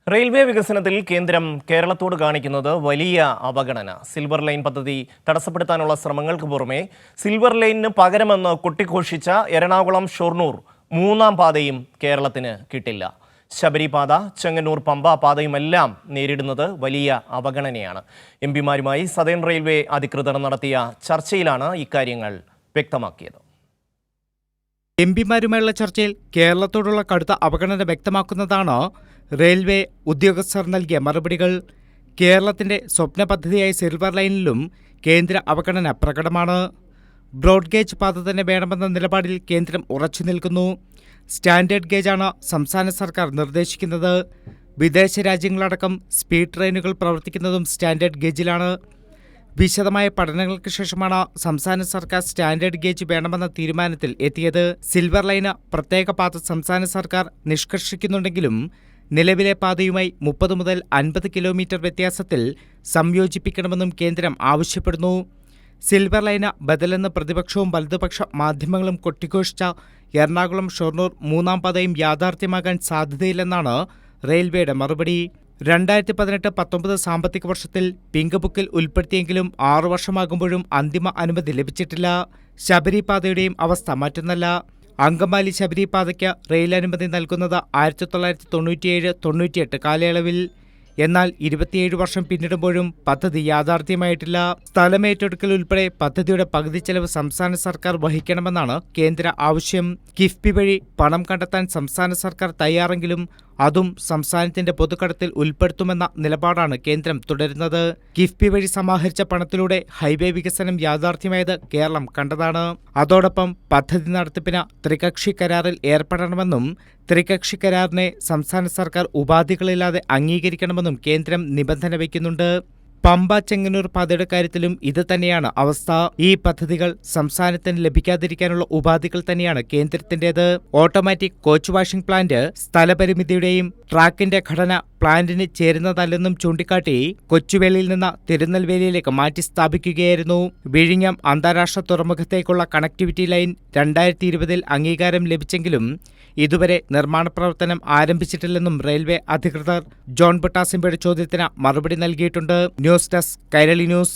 Railway വികസനത്തിൽ കേന്ദ്രം കേരളത്തോട് കാണിക്കുന്നത് വലിയ അവഗണന. സിൽവർ ലൈൻ പദ്ധതി തടസ്സപ്പെടുത്താനുള്ള ശ്രമങ്ങൾക്ക് പുറമെ സിൽവർ ലൈനിന് പകരമെന്ന് കൊട്ടിഘോഷിച്ച എറണാകുളം ഷൊർണൂർ മൂന്നാം പാതയും കേരളത്തിന് കിട്ടില്ല. ശബരിപാത, ചെങ്ങന്നൂർ പമ്പ പാതയുമെല്ലാം നേരിടുന്നത് വലിയ അവഗണനയാണ്. എംപിമാരുമായി സതേൺ റെയിൽവേ അധികൃതർ നടത്തിയ ചർച്ചയിലാണ് ഇക്കാര്യങ്ങൾ വ്യക്തമാക്കിയത്. എംപിമാരുമായുള്ള ചർച്ചയിൽ കേരളത്തോടുള്ള കടുത്ത അവഗണന വ്യക്തമാക്കുന്നതാണ് റെയിൽവേ ഉദ്യോഗസ്ഥർ നൽകിയ മറുപടികൾ. കേരളത്തിന്റെ സ്വപ്ന പദ്ധതിയായ സിൽവർ ലൈനിലും കേന്ദ്ര അവഗണന പ്രകടമാണ്. ബ്രോഡ്ഗേജ് പാത തന്നെ വേണമെന്ന നിലപാടിൽ കേന്ദ്രം ഉറച്ചു നിൽക്കുന്നു. സ്റ്റാൻഡേർഡ് ഗേജാണ് സംസ്ഥാന സർക്കാർ നിർദ്ദേശിക്കുന്നത്. വിദേശ രാജ്യങ്ങളടക്കം സ്പീഡ് ട്രെയിനുകൾ പ്രവർത്തിക്കുന്നതും സ്റ്റാൻഡേർഡ് ഗേജിലാണ്. വിശദമായ പഠനങ്ങൾക്ക് ശേഷമാണ് സംസ്ഥാന സർക്കാർ സ്റ്റാൻഡേർഡ് ഗേജ് വേണമെന്ന തീരുമാനത്തിൽ എത്തിയത്. സിൽവർ ലൈന് പ്രത്യേക പാത സംസ്ഥാന സർക്കാർ നിഷ്കർഷിക്കുന്നുണ്ടെങ്കിലും നിലവിലെ പാതയുമായി 30 മുതൽ 50 കിലോമീറ്റർ വ്യത്യാസത്തിൽ സംയോജിപ്പിക്കണമെന്നും കേന്ദ്രം ആവശ്യപ്പെടുന്നു. സിൽവർ ലൈന് ബദലെന്ന് പ്രതിപക്ഷവും വലതുപക്ഷ മാധ്യമങ്ങളും കൊട്ടിഘോഷിച്ച എറണാകുളം ഷൊർണൂർ മൂന്നാം പാതയും യാഥാർത്ഥ്യമാകാൻ സാധ്യതയില്ലെന്നാണ് റെയിൽവേയുടെ മറുപടി. 2018-19 സാമ്പത്തിക വർഷത്തിൽ പിങ്ക് ബുക്കിൽ ഉൾപ്പെടുത്തിയെങ്കിലും 6 വർഷമാകുമ്പോഴും അന്തിമ അനുമതി ലഭിച്ചിട്ടില്ല. ശബരിപാതയുടെയും അവസ്ഥ മറ്റൊന്നല്ല. അങ്കമാലി ശബരിപാതയ്ക്ക് റെയിൽ അനുമതി നൽകുന്നത് 1997-98 കാലയളവിൽ. എന്നാൽ 27 വർഷം പിന്നിടുമ്പോഴും പദ്ധതി യാഥാർത്ഥ്യമായിട്ടില്ല. സ്ഥലമേറ്റെടുക്കൽ ഉൾപ്പെടെ പദ്ധതിയുടെ പകുതി ചെലവ് സംസ്ഥാന സർക്കാർ വഹിക്കണമെന്നാണ് കേന്ദ്ര ആവശ്യം. കിഫ്ബി വഴി പണം കണ്ടെത്താൻ സംസ്ഥാന സർക്കാർ തയ്യാറെങ്കിലും അതും സംസ്ഥാനത്തിന്റെ പൊതുക്കടത്തിൽ ഉൾപ്പെടുത്തുമെന്ന നിലപാടാണ് കേന്ദ്രം തുടരുന്നത്. കിഫ്ബി വഴി സമാഹരിച്ച പണത്തിലൂടെ ഹൈവേ വികസനം യാഥാർത്ഥ്യമായത് കേരളം കണ്ടതാണ്. അതോടൊപ്പം പദ്ധതി നടത്തിപ്പിന് ത്രികക്ഷി കരാറിൽ ഏർപ്പെടണമെന്നും ത്രികക്ഷി കരാറിനെ സംസ്ഥാന സർക്കാർ ഉപാധികളില്ലാതെ അംഗീകരിക്കണമെന്നും കേന്ദ്രം നിബന്ധന വയ്ക്കുന്നുണ്ട്. പമ്പ ചെങ്ങന്നൂർ പാതയുടെ കാര്യത്തിലും ഇത് തന്നെയാണ് അവസ്ഥ. ഈ പദ്ധതികൾ സംസ്ഥാനത്തിന് ലഭിക്കാതിരിക്കാനുള്ള ഉപാധികൾ തന്നെയാണ് കേന്ദ്രത്തിന്റേത്. ഓട്ടോമാറ്റിക് കോച്ച് വാഷിംഗ് പ്ലാന്റ് സ്ഥലപരിമിതിയുടെയും ട്രാക്കിന്റെ ഘടന പ്ലാന്റിന് ചേരുന്നതല്ലെന്നും ചൂണ്ടിക്കാട്ടി കൊച്ചുവേളിയിൽ നിന്ന് തിരുനെൽവേലിയിലേക്ക് മാറ്റി സ്ഥാപിക്കുകയായിരുന്നു. വിഴിഞ്ഞം അന്താരാഷ്ട്ര തുറമുഖത്തേക്കുള്ള കണക്ടിവിറ്റി ലൈൻ 2020 അംഗീകാരം ലഭിച്ചെങ്കിലും ഇതുവരെ നിർമ്മാണ പ്രവർത്തനം ആരംഭിച്ചിട്ടില്ലെന്നും റെയിൽവേ അധികൃതർ ജോൺ ബട്ടാസിംബയുടെ ചോദ്യത്തിന് മറുപടി നൽകിയിട്ടുണ്ട്. News desk Kairali news.